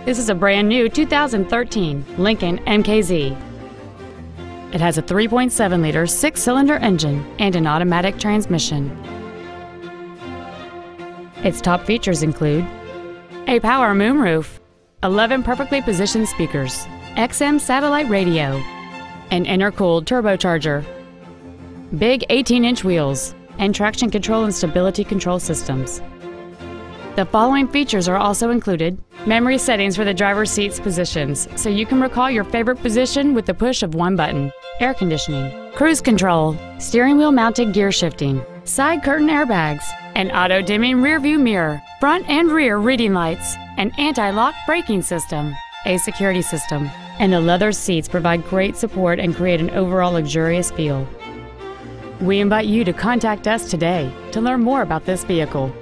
This is a brand new 2013 Lincoln MKZ. It has a 3.7-liter 6-cylinder engine and an automatic transmission. Its top features include a power moonroof, 11 perfectly positioned speakers, XM satellite radio, an intercooled turbocharger, big 18-inch wheels, and traction control and stability control systems. The following features are also included: memory settings for the driver's seat's positions, so you can recall your favorite position with the push of one button, air conditioning, cruise control, steering wheel mounted gear shifting, side curtain airbags, an auto-dimming rearview mirror, front and rear reading lights, an anti-lock braking system, a security system, and the leather seats provide great support and create an overall luxurious feel. We invite you to contact us today to learn more about this vehicle.